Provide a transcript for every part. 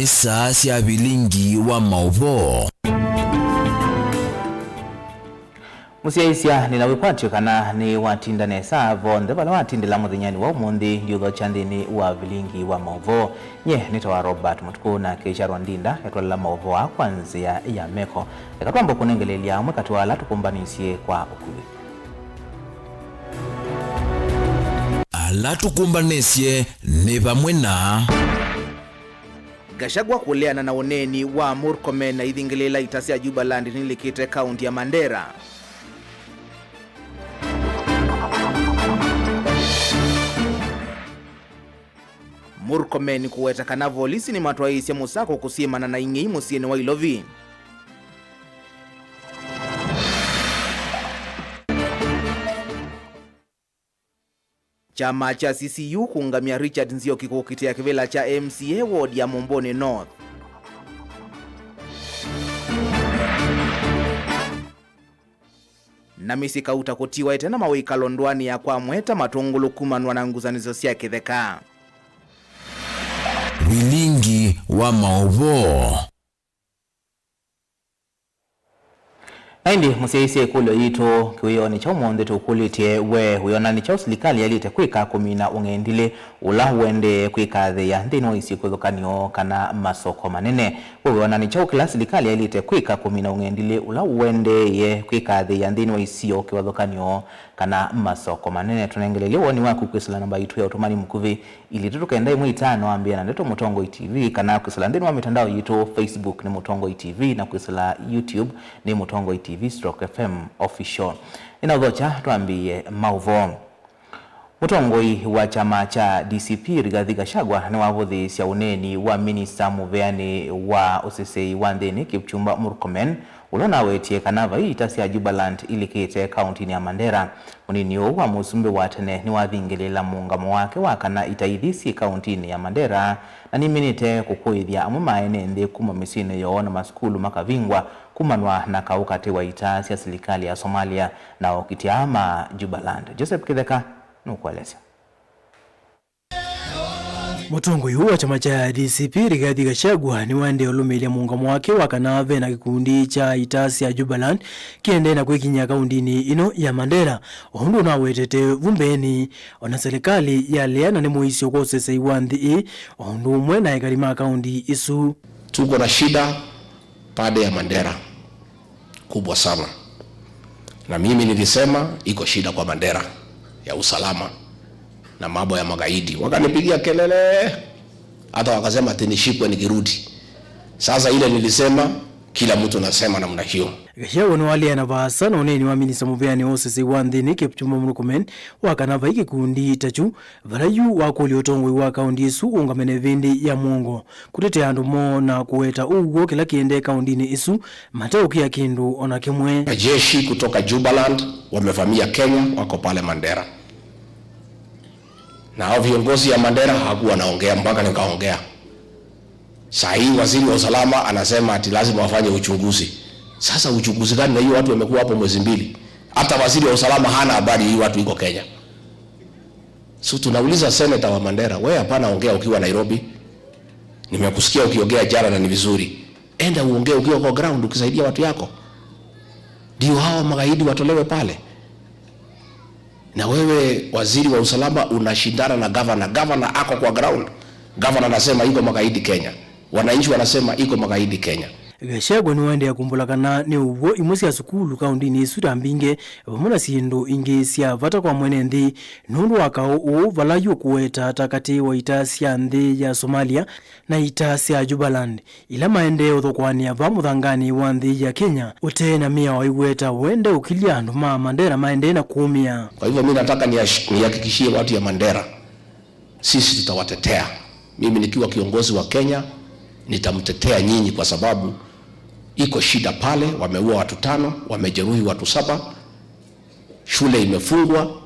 ni saa cia bilingi wa mauvo. Musiaisia ni nawipatio kana ni watinda nesa vonde bala watindila muthinyani wa umundi ndiutho chandini wa bilingi wa mauvo. Nye nitawa Robert Mutuku na Keisha Rwandinda yatwala mauvo wa kwanzia ya meko. Ekatwambo kunengelelia amwe katwala tukumbanisie kwa ukuli. Ala tukumbanesie ni pamwe na Gachagua kuleana na oneni wa Murkomen na ithingilela itasi ya Jubaland nilikite kaunti ya Mandera. Murkomen kuweta kanavo lisi ni matwaisi ya musako kusiemana na ingei musiene wa Ilovi. Chama cha CCU kuungamia Richard Nzioki kukitia kivela cha MCA ward ya Mombone North. Na misika utakotiwa tena mawika Londwani ya kwa mweta matungulu kumanwa na nguzanizo siya kitheka. bilingi wa mauvo. Naindi musiaisi kulo yito kiwiyoni cha umonde tukulitie we huyonani cha usilikali yalite kwika kumina ungendile ula uende kwikadhe ya ndino isi kuthukanio kana masoko manene. We huyonani cha usilikali yalite kwika kumina ungendile ula uende ye kwikadhe ya ndino isi kuthukanio kana masoko manene. Tunengelele woni waku kwisila namba yitu ya utumani mkuvi ili tutukenda imu itano ambia na neto Mutongo TV kana kwisila ndino wa mitandao yitu Facebook ni Mutongo TV na kwisila YouTube ni Mutongo TV/FM official. Inadhocha tuambie mauvo. Mutongoi wa chama cha DCP Rigathi Gachagua ni wavuthi cia uneni wa minista muveani wa usisei wa ndini Kipchumba Murkomen ulona wetie kanava itasi ya Jubaland ilikite kaunti ya Mandera. Unini wa musumbe wa tene ni wathingilela muungamo wake wakana itaithisi kaunti ya Mandera na ni minite kukuithia amwe maene ndi kuma misine yoona maskulu makavingwa kumanwa na kaukate wa itasi ya serikali ya Somalia na okitiama Jubaland. Joseph Kitheka nukueleza. Mutongo yu wa chama cha DCP Rigathi Gachagua ni wande olumelia muungamo wake wakanave na kikundi cha itasi ya Jubaland kiende na kwikinya kaundini ino ya Mandera. Ohundu na wetete vumbeni ona serikali ya leana ni muisi okosese iwandhi ohundu umwe na ekarima kaundi isu. Tuko na shida pade ya Mandera kubwa sana. Na mimi nilisema iko shida kwa Mandera ya usalama na mambo ya magaidi. Wakanipigia kelele hata wakasema tinishikwe nikirudi. Sasa ile nilisema kila mtu nasema namna hiyo. Gachagua ni wale anavasa na oneni wa minista muveani osese wandhini Kipchumba Murkomen wakanava ikikundi tachu valayu wako uliotongwe wa kaundi isu ungamene vindi ya muongo kutetea andu mo na kuweta ugo kila kiende kaundini isu matauki ya kindu ona kimwe. Jeshi kutoka Jubaland wamevamia Kenya wako pale Mandera. Na hao viongozi ya Mandera hakuwa naongea mpaka nikaongea. Saa hii waziri wa usalama anasema ati lazima wafanye uchunguzi. Sasa uchunguzi gani na hiyo watu wamekuwa hapo mwezi mbili? Hata waziri wa usalama hana habari hii watu iko Kenya. So tunauliza senator wa Mandera, wewe hapana ongea ukiwa Nairobi. Nimekusikia ukiongea jana na ni vizuri. Enda uongee ukiwa kwa ground ukisaidia watu yako. Ndio hao magaidi watolewe pale. Na wewe waziri wa usalama unashindana na governor. Governor ako kwa ground. Governor anasema iko magaidi Kenya. Wananchi wanasema iko magaidi Kenya. Gachagua ni wende ya kumbulakana ni uwo imosi ya sukulu kaundini isu tambinge vamuna siendo inge siya vata kwa mwene ndi nundu wakao u valayu kuweta takati wa itasi ya ndi ya Somalia na itasi ya Jubaland ila maende uthokwani ya vamuthangani wa ndi ya Kenya ute na mia wa iweta wende ukilia nduma Mandera maende na kuumia. Kwa hivyo mimi nataka nihakikishie watu ya Mandera sisi tutawatetea. Mimi nikiwa kiongozi wa Kenya nitamtetea nyinyi kwa sababu iko shida pale, wameua watu 5, wamejeruhi watu 7, shule imefungwa,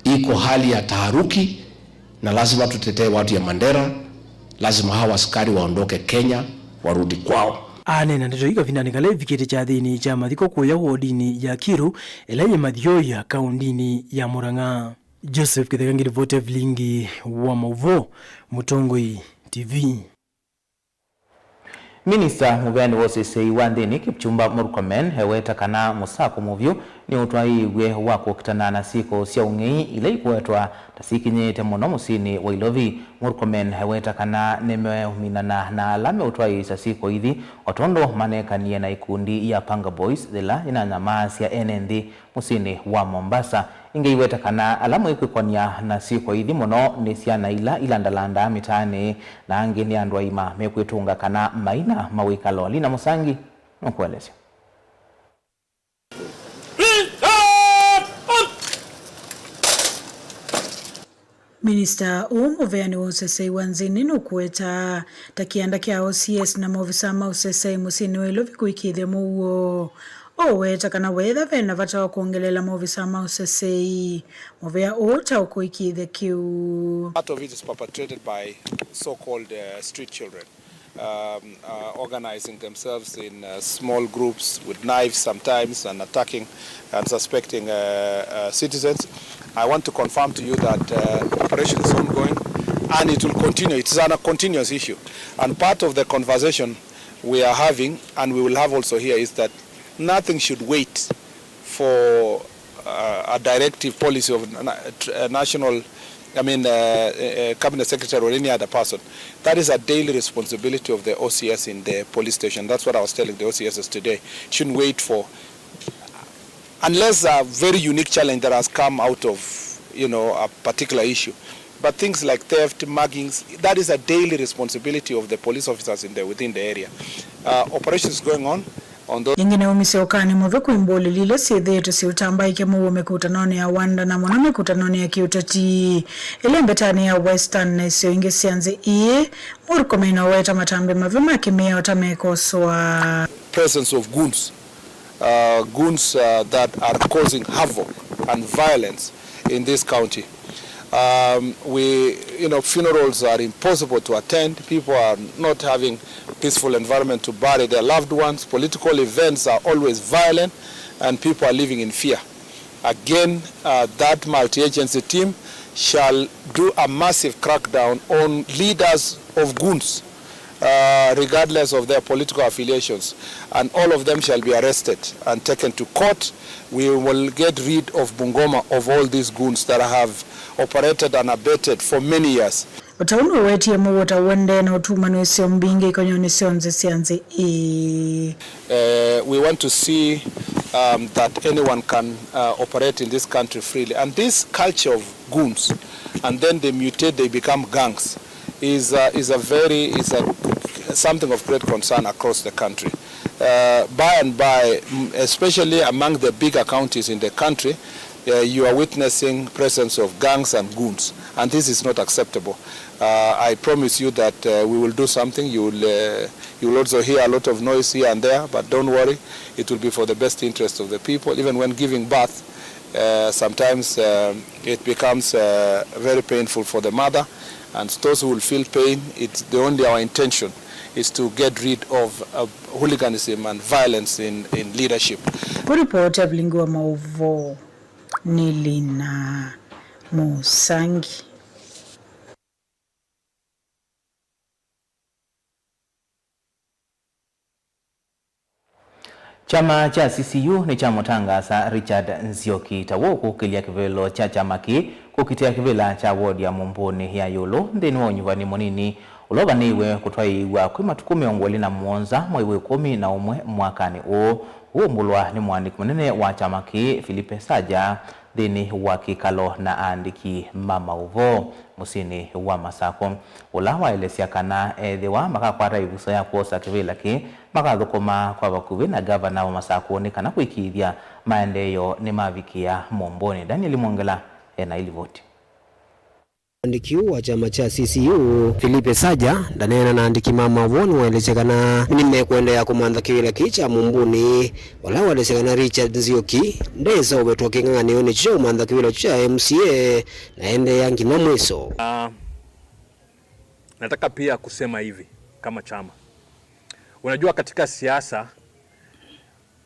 iko hali ya taharuki na lazima tutetee watu ya Mandera. Lazima hawa askari waondoke Kenya warudi kwao. Anena ndeto ika vindanikale vikete cha dhini cha mathiko kuya wodini ya Kiru elenye mathio ya kaundini ya Murang'a. Joseph Kitheka ngirivote vilingi wa mauvo Mutongo TV. Minister mubeani wosese iwanthini Kipchumba Murkomen heweta kana musako muvyu ni utwaiwe wa kukitana na siko cia ung'ei ila ikuetwa tasikinyite muno musini wa Ilovi. Murkomen heweta kana nimeuminana na alame utwaisa siko ithi otondo manekanie na ikundi ya Panga Boys thila inanyamasia enendi musini wa Mombasa. Ingeiweta kana alamu ikwikonia na siko ithi muno ni ciana ila ilandalanda mitani na angi ni andu aima mekwitunga kana maina mawikalo. Lina Musangi nukuelezea. Minister muveani wa usesei wanzini nukueta takianda kia OCS na maofisa ma usesei musini wa Ilovi kuikithia muo oweta kana wetha vena vata wa kuongelela maofisa ma usesei muvea ota ukuikithia kiu. Part of it is perpetrated by so-called street children, organizing themselves in small groups with knives sometimes and attacking and suspecting citizens. I want to confirm to you that the operation is ongoing and it will continue. It is a continuous issue. And part of the conversation we are having, and we will have also here, is that nothing should wait for a directive policy of national, cabinet secretary or any other person. That is a daily responsibility of the OCS in the police station. That's what I was telling the OCSs today. Shouldn't wait for, unless a very unique challenge that has come out of, a particular issue. But things like theft, muggings, that is a daily responsibility of the police officers within the area. Operations going on those. Ingine umiseokani muve kuimboli lile sithetu si utambaike muwe mekutanoni ya wanda na mwana mekutanoni ya kiutati ile mbetani ya Western na isio inge sianze iye Murkomen weta matambe mavima kimea otamekoswa. Presence of goons. Goons that are causing havoc and violence in this county. Funerals are impossible to attend. People are not having peaceful environment to bury their loved ones. Political events are always violent and people are living in fear. Again, that multi-agency team shall do a massive crackdown on leaders of goons, regardless of their political affiliations, and all of them shall be arrested and taken to court. We will get rid of Bungoma of all these goons that have operated and abetted for many years. Utaunu wetie mwota wende na utuma nwesio mbinge ikonyo nisio nze sianze we want to see that anyone can operate in this country freely. And this culture of goons, and then they mutate, they become gangs, is something of great concern across the country. By and by, especially among the bigger counties in the country, you are witnessing presence of gangs and goons, and this is not acceptable. I promise you that we will do something. You will also hear a lot of noise here and there, but don't worry, it will be for the best interest of the people. Even when giving birth, sometimes it becomes very painful for the mother, and those who will feel pain. It's our intention is to get rid of hooliganism and violence in leadership. Kuripoti ya Blingu Maovo ni Lina Musangi. Chama cha CCU ni chama tangasa Richard Nzioki tawoku kilia kivelo cha chama ki kukitia kivela cha wodi ya Mumbuni ya Yolo ndeni wa nyuvani monini uloba niwe kutwaiwa kwa matukume ongweli na muonza mwaiwe 11 mwakani huo mbulwa ni mwandiki mnene wa chama ki Philippe Saja dhini wa kikalo na andiki mama uvo musini wa Masako ulawa elesia kana edhewa makakwara ibusa ya kuosa kivela ki makathukuma kwa bakuvi na gavana wa Masako ni kana kuikithia maendeleo ni mavikia Momboni. Daniel Mwongela na ilivoti. Andiki wa chama cha CCU Philippe Saja ndanena na andiki mama woni waelechekana nime kuendea kumandha kiwila kicha Mumbuni wala waelechekana Richard Nzioki ndeza ubetoke ngani oni cho mandha kiwila cha MCA na ende yangi mamweso. Nataka pia kusema hivi kama chama. Unajua katika siasa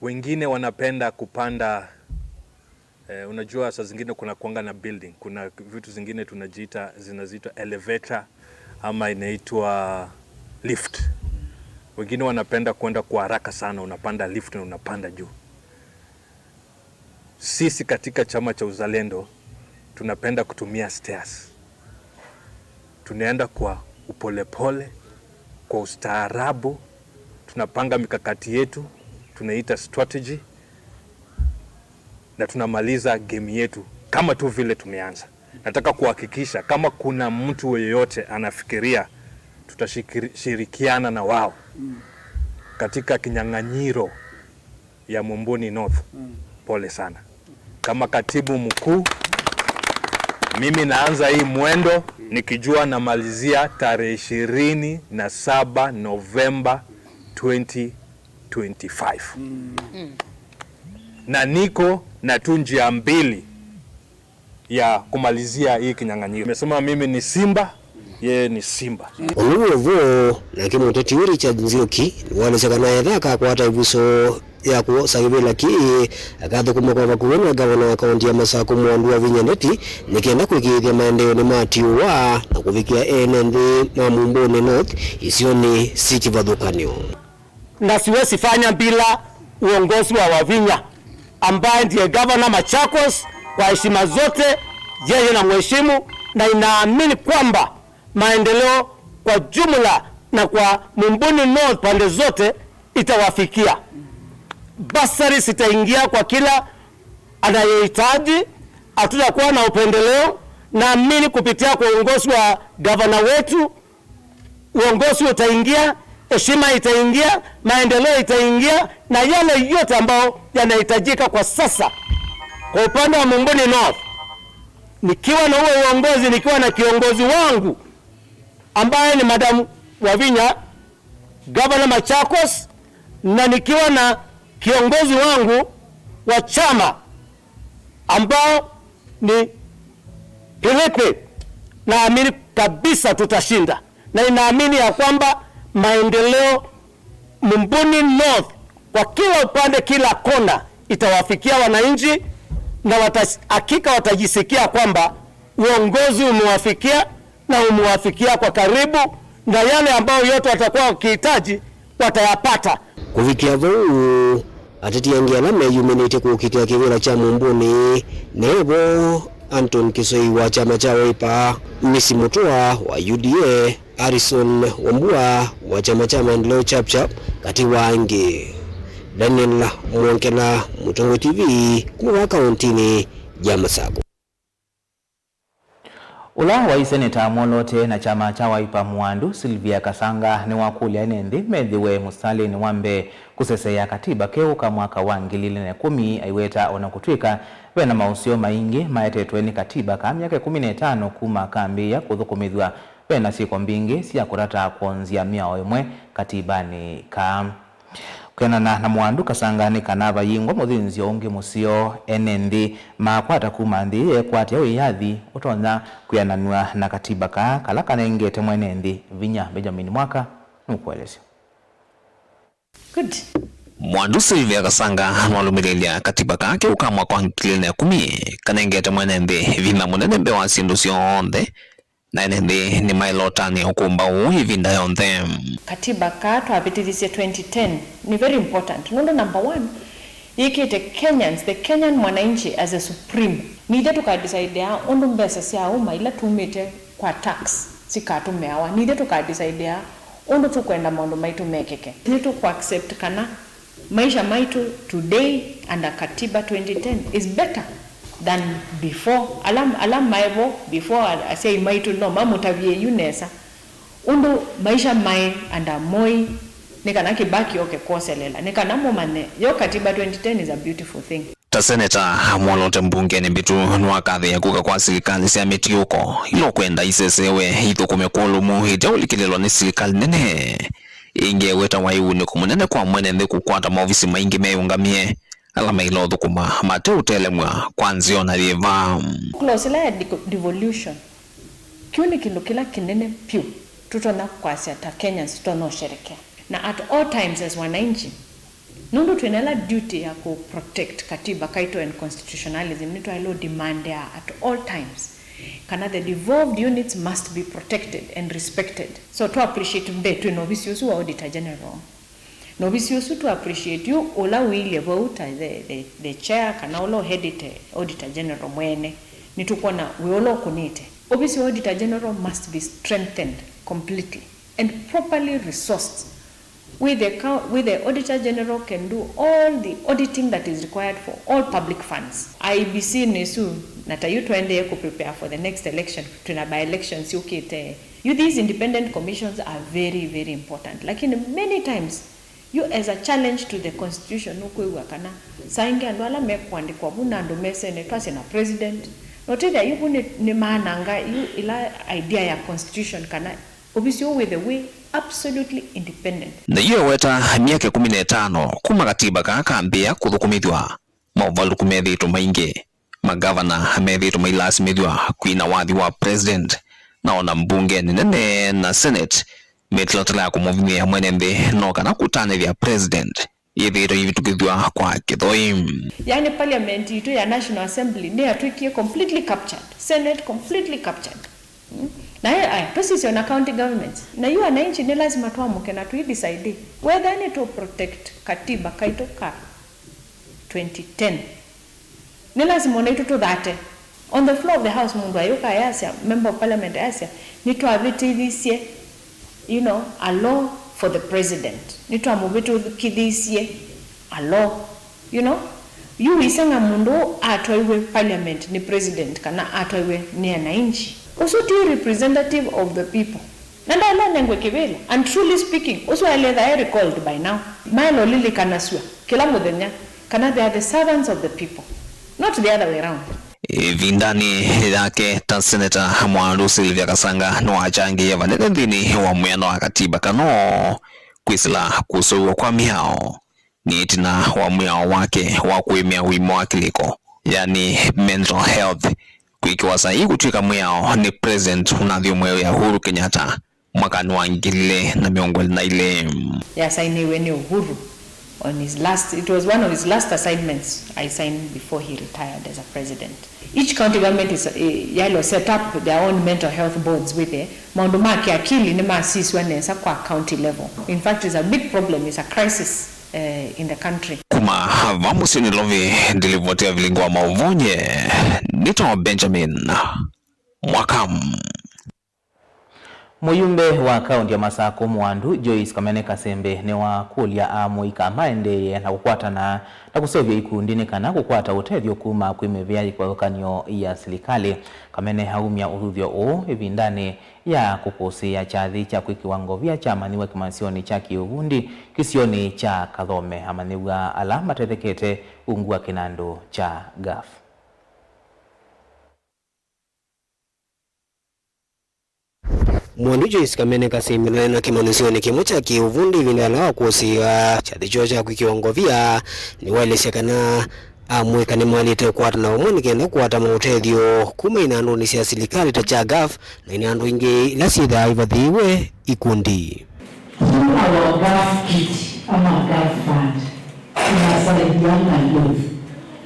wengine wanapenda kupanda unajua saa zingine kuna kuanga na building, kuna vitu zingine zinaziitwa elevator ama inaitwa lift. Wengine wanapenda kwenda kwa haraka sana, unapanda lift na unapanda juu. Sisi katika chama cha Uzalendo tunapenda kutumia stairs. Tunaenda kwa upolepole, kwa ustaarabu, tunapanga mikakati yetu, tunaita strategy, na tunamaliza game yetu kama tu vile tumeanza. Nataka kuhakikisha kama kuna mtu yeyote anafikiria tutashirikiana na wao katika kinyang'anyiro ya Mumbuni North, pole sana. Kama katibu mkuu, mimi naanza hii mwendo nikijua namalizia tarehe 27 Novemba 2025. Na niko na tu njia mbili ya kumalizia hii kinyang'anyiro. Nimesema mimi ni Simba, yeye ni Simba. Oluwo na kimuteti Richard Nzioki walishakana yadhaka kwa hata ibuso ya kusagibila ki akathukuma kwa bakuona gavana wa kaunti ya Masako Mwandu wa Vinyaneti nikienda kuikithia maendeleo ni matiwa na kufikia enende na Mumbuni North isioni si kivadhukanio. Na siwezi fanya bila uongozi wa Wavinya ambaye ndiye gavana Machakos. Kwa heshima zote yeye na mheshimu, na inaamini kwamba maendeleo kwa jumla na kwa Mumbuni North pande zote itawafikia. Basari sitaingia kwa kila anayehitaji, hatutakuwa na upendeleo. Naamini kupitia kwa uongozi wa gavana wetu, uongozi utaingia, heshima itaingia, maendeleo itaingia, na yale yote ambao yanahitajika kwa sasa. Kwa upande wa Mumbuni North, nikiwa na huo uongozi, nikiwa na kiongozi wangu ambaye ni Madam Wavinya, Governor Machakos, na nikiwa na kiongozi wangu wa chama ambao ni Philippe, naamini kabisa tutashinda. Na inaamini ya kwamba maendeleo Mumbuni North kwa kila upande, kila kona itawafikia wananchi, na hakika watajisikia kwamba uongozi umewafikia na umewafikia kwa karibu, na yale ambayo yote watakuwa wakihitaji watayapata. Kufikia vuu ateti yangia na meyuminite kukitia kiwira cha Mumbuni nebo Anton Kisoi wa chama cha Wiper, Misi Mutua wa UDA, Harrison Wambua wa chama cha Maendeleo Chapchap kati wangi. Daniel Mwankela, Mutongo TV, kwa kauntini ya Masako. Ula wa Seneta Mwolote na chama cha Wiper Mwandu Sylvia Kasanga ni wakulia enendi medhiwe musali ni wambe kusesea katiba keuka mwaka wa 2010 aiweta onakutwika wena mausio maingi maetetwe ni katiba ka miaka 15 kuma kambi ya kuthukumithwa wena siko mbingi siya kurata kuonzia miao imwe katibani ka Kenana na Mwandu Kasanga ni kanava yingwa muthinzi ongi musio enendi makwata kuma ndi kwati au yathi utonya kuyananua na katiba ka kala kanengete mwenendi Vinya Benjamin Mwaka nukueleza. Good. Mwandu Sylvia Kasanga walumirelia katiba kake ukamwa kwa 2010 kanengete mwenendi Vinya munene wa sindu sionde na enendi ni mailotani ukumba uivinda yonde. Katiba ka twapitithie 2010 ni very important. Number 1, ikite Kenyans, the Kenyan mwananchi as a supreme nide tukadecide ya undu mbesa sia uma ila tumite kwa tax sikatumeawa nide tukadecide ya undu tukwenda maundu maitu mekeke nitu kwa accept kana maisha maitu today under katiba 2010 is better than before. Alam maivo before I say maitu no mamutavie yunesa undu maisha mai anda moi nikana kibaki oke koselela nikana momane yo katiba 2010 is a beautiful thing. Ta Seneta Mwolote mbunge ni bitu nwakadhi ya kuka kwa serikali sia mitiuko ilo kwenda isesewe hito kumekulu muhiti ulikililo ni serikali nene inge weta waiu ni kumunene kwa mwene ndi kukwata maofisi maingi meyungamie alama ilo dhukuma mate utelemwa kwanzio na lieva close la devolution kiuni kilukila kinene piu tutona kwa siata Kenyans tutono sherekea na at all times as wananchi nundu tuenela duty ya ku protect katiba kaito and constitutionalism nito ilo demand ya at all times Kana the devolved units must be protected and respected. So to appreciate mbetu no visyosu wa Auditor General. No visyosu to appreciate you ola wili about the chair kana olo headite Auditor General mwene. Nitukona we olo kunite. Obviously Auditor General must be strengthened completely and properly resourced. With the Auditor General can do all the auditing that is required for all public funds. IBC nesu natayu tuende ku prepare for the next election. Tuna by elections ukite. These independent commissions are very, very important. Like in many times, you as a challenge to the constitution ukwe wakana sainge andwala mekwandikwa buna ndo mesene twase na president. Notida yuko ni maananga ila idea ya constitution kana obviously with the way absolutely independent. Na hiyo weta miaka 15 kuma katiba kakambia kuthukumithwa mauvalu kumethitwo maingi magavana amethitwo mailasimithwa kwina wathi wa president na ona mbunge nene na senate metlotela kumuvimia mwene nthi no kana kutanithia president yethitwo yivitukithwa kwa kithoi. Yani parliament itu ya National Assembly ni atuikie completely captured, senate completely captured. Na haya position na county governments na yu wananchi ni lazima tuamuke na tuidecide whether ni to protect katiba kaitoka 2010 ni lazima na ito that on the floor of the house mundu ayoka yasya member of parliament yasya ni to aviti this year a law for the president ni to amubitu kidhisie a law you isanga mundu atoiwe parliament ni president kana atoiwe ni ananchi also to representative of the people. Nanda ala nengwe kivela. And truly speaking, also I recalled by now. Mailo lili kanasua. Kila mudenya. Kana they are the servants of the people. Not the other way around. Vindani yake ta Senator Mwandu Sylvia Kasanga no achangi ya vanene ndini wa mweno wa katiba kano kwisila kusuwa kwa miao. Ni itina wa mwao wake wa kuimia wimo wakiliko. Yani mental health. Ikiwa sahi kutuika mwao ni president unathio mwewe ya Uhuru Kenyatta mwakani wa ngile na miongoli na ile. Yes, I knew when Uhuru on his last, it was one of his last assignments I signed before he retired as a president. Each county government is set up their own mental health boards with it. Maundu make akili ni maasisi wanesa kwa county level. In fact, it's a big problem, it's a crisis in the country. Kuma vamusi ni lovi dilivotia vilingwa mauvonye nito Benjamin Mwakam. Muyumbe wa kaunti ya Masako Mwandu Joyce Kamene Kasembe ne wa kulia amuika maende na kukwata na kusovya ikundini kana kukwata utethyo kuma kwimevya kwa kanyo ya serikali. Kamene haumya uruthyo o evindani ya kukosia chathi cha kwikiwango vya chama niwe kimasioni cha kiugundi kisioni cha Kathome amaniwa alama tethekete ungua kinando cha GAF. Mwandu Joyce Kamene Kasembe na kimanisioni kimo cha kiuvundi vindala kukosia chathi cho cha kwikiwango ni walesekana amwika ni mwalite kuwata na umwe nikenda kuwata mautethyo kuma inandu ni sia serikali ta cha GAF na inandu ingi lasitha ivathiwe ikundi. Our GAF kit ama GAF fund inasaidiana youth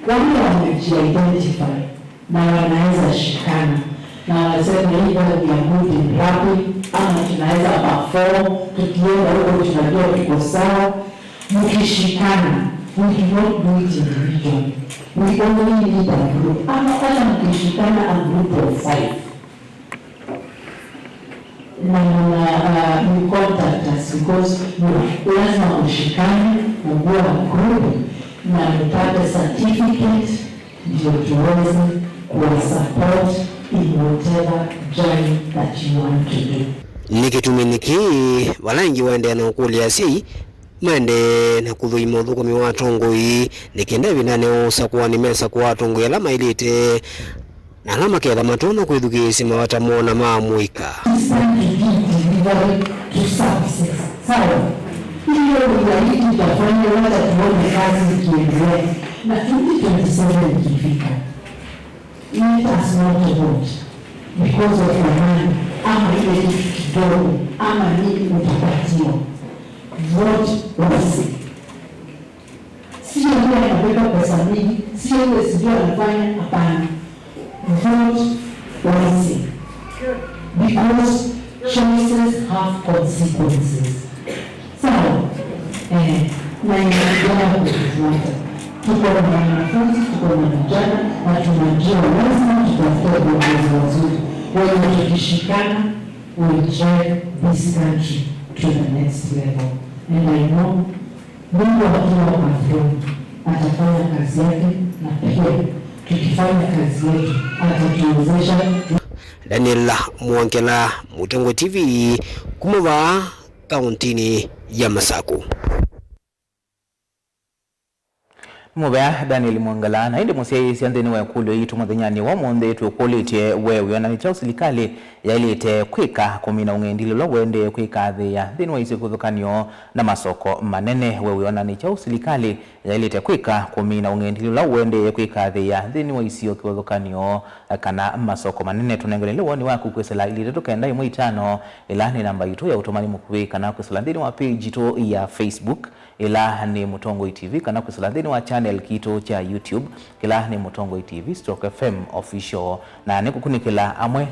wale wameji-identify na wanaweza shikana na wanasema hivyo vya good rapid ama tunaweza perform tukienda huko tunajua tuko sawa mkishikana. We do not do it individually. We only need a group. Hata mkishikana a group of 5. Na you contact us because lazima mshikane mwe group na mpate certificate ndio tuweze kuwa support in whatever journey that you want to do. Nikituminiki walangi waende na ukulia si mende na kuthuima thukumi wa tongoi nikenda vinane osa kwa nimesa kwa tongoi alama ilite na alama ketha matona kwithukisi mawatamona maamwika. Sawa. Hiyo ni tutafanya wala tuone kazi ikiendelea na 2027 ikifika. It has not worked because of the money ama ile kidogo ama nini utapatiwa. Vote wasi. Sio ndio anabeba pesa mingi, sio ndio anafanya hapana. Vote wisely. Because choices have consequences. Sawa, na inajana kutufuata. Tuko na wanafunzi, tuko na vijana, na tunajua lazima tutafute viongozi wazuri. Wenye tukishikana, will drive this country to the next level. And I know Mungu akiwa kwa throne atafanya kazi yake, na pia tukifanya kazi yetu atatuwezesha. Daniel Mwangela, Mutengo TV, Kumava, kauntini ya Masako. Mubea Daniel Mwangala na indi musia siandeni wa kulo yitu mwathanyani wa mwonde tuokolite wewe na nichao silikali ya ilite kwika kumina ungendili lo wende kwika the ya thini wa isi kuthukanio na masoko manene wewe na nichao silikali ya ilite kwika kumina ungendili lo wende kwika the ya thini wa isi kuthukanio kana masoko manene tunengelele woni wa kukwesela ilite tukenda imu itano ilani namba yitu ya utumani mkuwika na kwesela thini wa page to ya Facebook ila ni Mutongo TV kana kwesela thini wa channel kito cha YouTube kila ni Mutongo TV Stroke FM official na nikukunikila amwe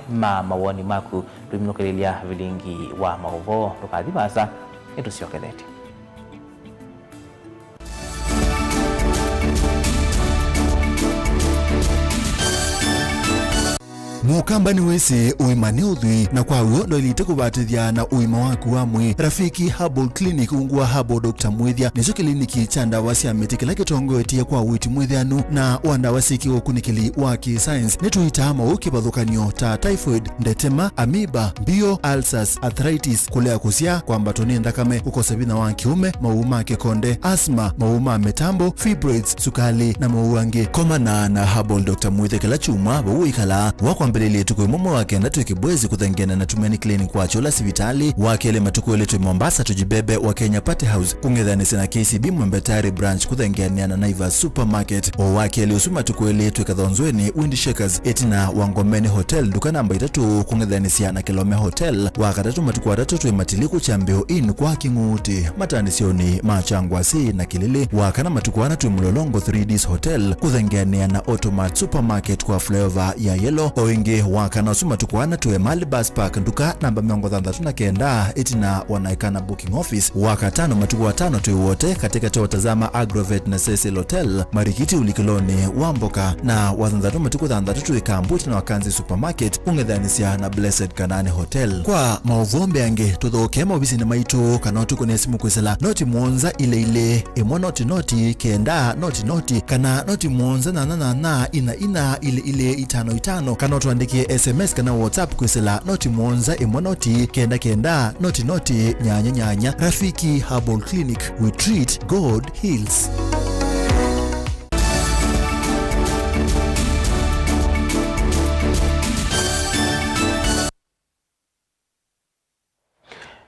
mawoni maku tuminukilia vilingi wa mauvo tukadhibasa etusiokelete. Mukambani wese uimane udhui na kwa uondo ilite kubatithia na uima waku wamwe. Rafiki Herbal Clinic ungua Herbal Dr. Mwithia nicho kliniki cha ndawa cia miti kila kitongoetie kwa witi mwithianu na wandawa siki ukunikili wa ki-science nituita mauki bathukanio ta typhoid, ndetema, amoeba, bio, ulcers, arthritis, kulea kusia kwa mbatoni ndakame, ukosa bina wa kiume, mauma kikonde, asma, mauma metambo, fibroids, sukali na mauange. Komana na Herbal Dr. Mwithia kila chuma bauikala wakwambelele tuko mumo wake na tukibwezi kuthengena na tumeni clinic kwa chola sivitali wakele matuko letu Mombasa tujibebe wa Kenya Party House kungedhani sina KCB Mwembetari branch kuthengena na Naivas Supermarket o wakele usuma tuko letu kadhonzweni Windshakers etina Wangomeni Hotel duka namba 3 kungedhani sia na Kilome Hotel wakatatu matuko 3 matiliku cha Mbeo Inn kwa Kinguti matanisioni machangwa si na Kilili wakana matuko 4 Mlolongo 3Ds Hotel kuthengena na Automat Supermarket kwa flavor ya yellow oinge wakana usuma tukwana tuwe Mali Bus Park nduka namba 39 etina wanaikana booking office wakatano matuku 5 tuwe wote katika tawatazama Agrovet na Cecil Hotel Marikiti ulikiloni Wamboka na wazanzatu matuku 3 tuwe Kambuti na Wakanzi Supermarket ungedhanisia na Blessed Kanani Hotel. Kwa mauvombe ange tuthokema ubisi na maito kanotu kone simu kwesela noti mwonza ile imo noti kenda noti kana noti mwonza na ina ile 5 kana tuandikie SMS kana WhatsApp kwesela noti mwonza imo noti kenda noti nyanya. Rafiki Herbal Clinic, we treat, God heals.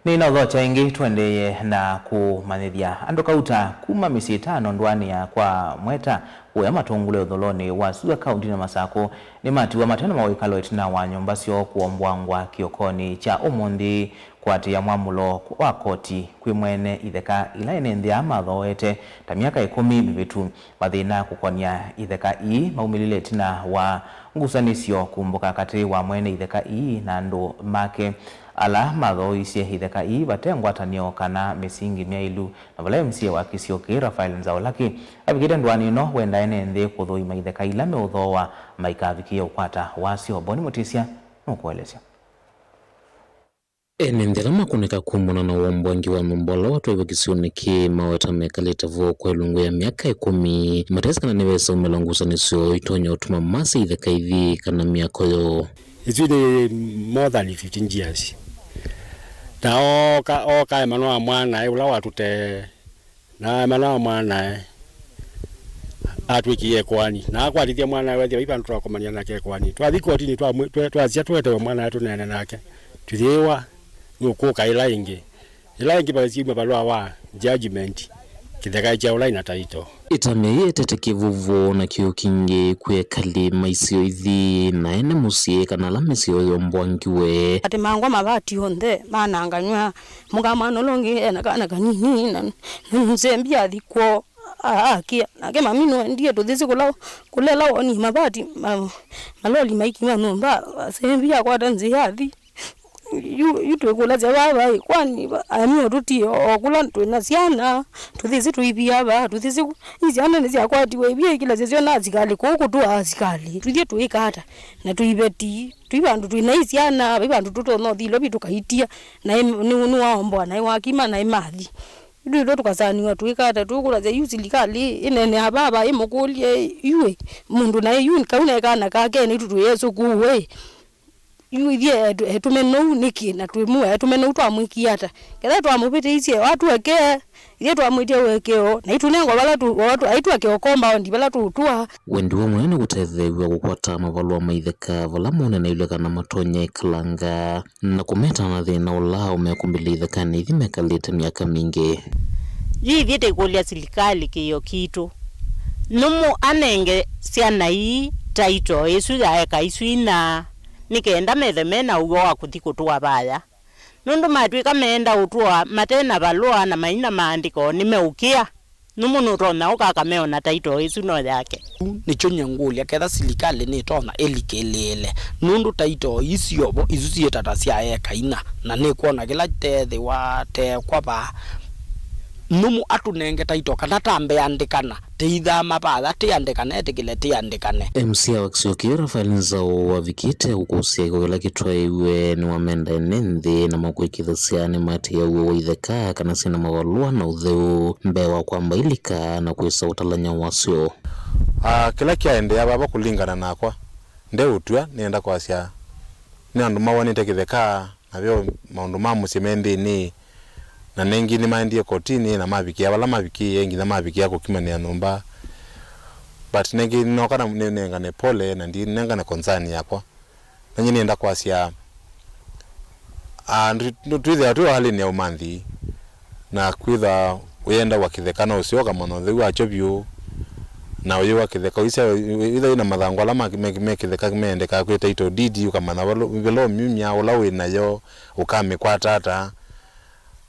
Nina dhocha ingi tuendeye na kumanithia andokauta kuma misi 5 ndwani ya kwa mweta uya matungule udholoni wa Suga County na Masako ni mati wa matena mawikalo etina wa nyombasio kuombwangwa kiokoni cha umundi kwa tia mwamulo wa koti kwimwene itheka ila enenthia mathoete ta miaka 10 bibitu mathina kukonia itheka maumilile etina wa ngusanisio kumbuka kati wa mwene itheka na andu make ala mathoisie itheka batengwatanio kana misingi miailu na vala msie wa Kisioki Rafael Nzaolaki abigida ndwani no wenda enenthi kuthuima itheka ila meuthoa maikavikia ukwata wasio Boni Mutisia nukuelezea enenthira makuneka kumona na wombwangi wa nombolo watu wa Kisioni ki maweta mekaleta vo kwa ilungu ya miaka 10 matesi kana nevesa umelongusa nisio itonya utuma masi itheka ithi kana miaka yo. It's been more than 15 years. Na oka emanoa mwana ula watute na emanoa mwana atwikie kwani na akwatithia mwana wethi ipa nturakomania nake kwani twathikotini twazia twete mwana atu nene nake tuthiwa nukuka ila ingi basimu balwa wa judgment kitheka cha ula ina taito itameye tetekivuvu na kio kingi kwekali maisio ithi na ene musie kana la mesio yombwangiwe ati mangwa mabati honde mananganywa mugamano longi ena kana kanini na nzembia thiko kia nake mami no ndiye tuthisi kulela oni mabati maloli maiki manomba sembia kwa tanzi yathi yu kula za baba kwani amio tuti okula ntwena ciana tuthisi tuibia ba tuthisi iziana nezi akwati webia kila zezio na zikali kuko tu azikali tuthie tuikata na tuibeti tuibandu twina iziana bibandu tutono thilo bitukaitia na ni waombo na wakima na imathi ndio tukasaniwa tuikata tukula za yuzilikali inene ababa imokulie yue mundu na yu kaune kana kake ni tutu Yesu kuwe yu ithie tumeno niki na tumu tumeno twamwikiata ketha twamupite icie watu weke ithie twamwitie wekeo na itunengo bala tu watu aitwake compound bala tutua wendi wa munene gutethewa gukwata mavalwa maitheka vala munene ile kana matonye klanga na kumeta na thina ula umekumbili itheka ni thimekalite miaka mingi yithi tekolia silikali kiyo kitu numu anenge ciana hii taito isu yaeka isuina nikenda methemena ugo wa kuthi kutua baya nundu matwika menda utua matena balua na maina maandiko nimeukia numu nurona ukakameona taito isu no yake nicho nyangulia ketha silikali ni tona elikelele nundu taito isiobo izusie tatasia eka ina na ni kuona kila tethe wa te kwa ba numu atunenge taito kana tambe andikana teitha mabadha tiandikane etikile tiandikane MCA wakisokio Rafael Nzau wavikite ukusia kwa kitwaiwe ni wamenda enenthi na makuikithasiani mati ya uwe waitheka kana sina mawalua na utheu mbewa kwamba ilika na kuisa utalanya wasio kila kiaendea baba kulingana nakwa nde utua nienda kwa sia ni andu mawani tekitheka na vyo maundu mamu semendi ni na nengi ni maendie kotini na mabikia wala mabiki yengi na mabikia kukimania nomba but nengi nokana nenga ne pole na ndi nenga na concern yakwa na nyini enda kwa sia tuithe atu hali ni umanthi na kwitha uyenda wakithekana usio kama no thiwa achobyu na uyu wakitheka isa itha ina mathango ala mekitheka meendeka kwita ito didi ukamana velo mimya ula wina yo ukamikwata ata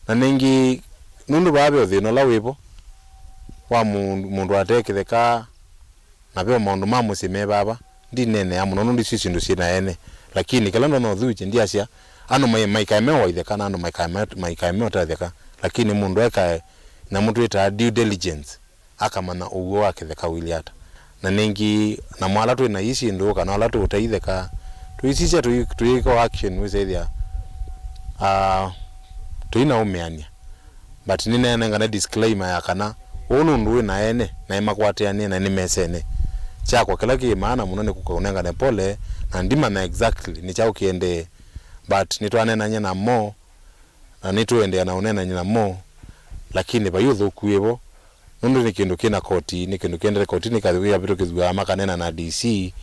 na nengi nundu babe othino la wipo wa mundu atekitheka na byo maundu mamusime baba ndi nene ya muno ndi sisi ndu sina ene lakini kala ndo thuche ndi asia ano maikaime waitheka na ano maikaime otatheka lakini mundu eka na mundu eta due diligence akamana ugo wakitheka wiliata na nengi na mwala tu na isi ndo kana wala tu utaitheka tuisisia tuiko action wizethia tuina umeania but nina ngana disclaimer ya kana onu ndu na ene na imakwatiane na nimesene chako kila ki maana muno ni kukonenga ne pole na ndima na exactly ni chao kiende but nitwane na nyana mo na nituende na unena nyana mo lakini bayudhu kuevo nundu ni kindu kina koti ni kindu kiende koti ni kadhi ya bitu kizwa makanena na DC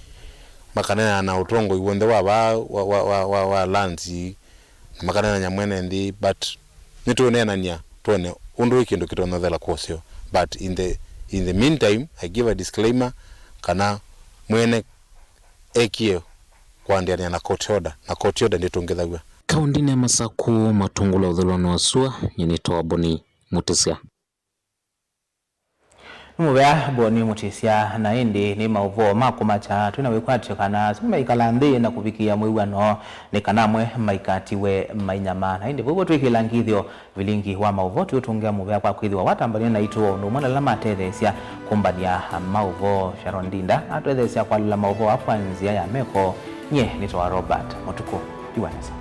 makanena na utongo iwonde wa lands makanena nyamwene ndi but nituonena nya tuone undu kindu kitona thela kwosio but in the meantime I give a disclaimer kana mwene ekio kuandiania na court order na court order nditungithagwa kaundi ne masaku matungula uthelano wasua nyinitoa Boni Mutesia Mubea Boni Mutesia na indi ni mauvo makumacha tuna wikwatio kana sima ikalandhi na kufikia mwiwano ni kanamwe maikatiwe mainyama na indi vuvo tuikilangithio vilingi wa mauvo tutungia mubea kwa kuithiwa watambania na ituo numwana lama atethesia kumbania mauvo Sharon Dinda atethesia kwa lila mauvo hapo nzia ya meko nye nitoa Robert Motuko Iwanesa.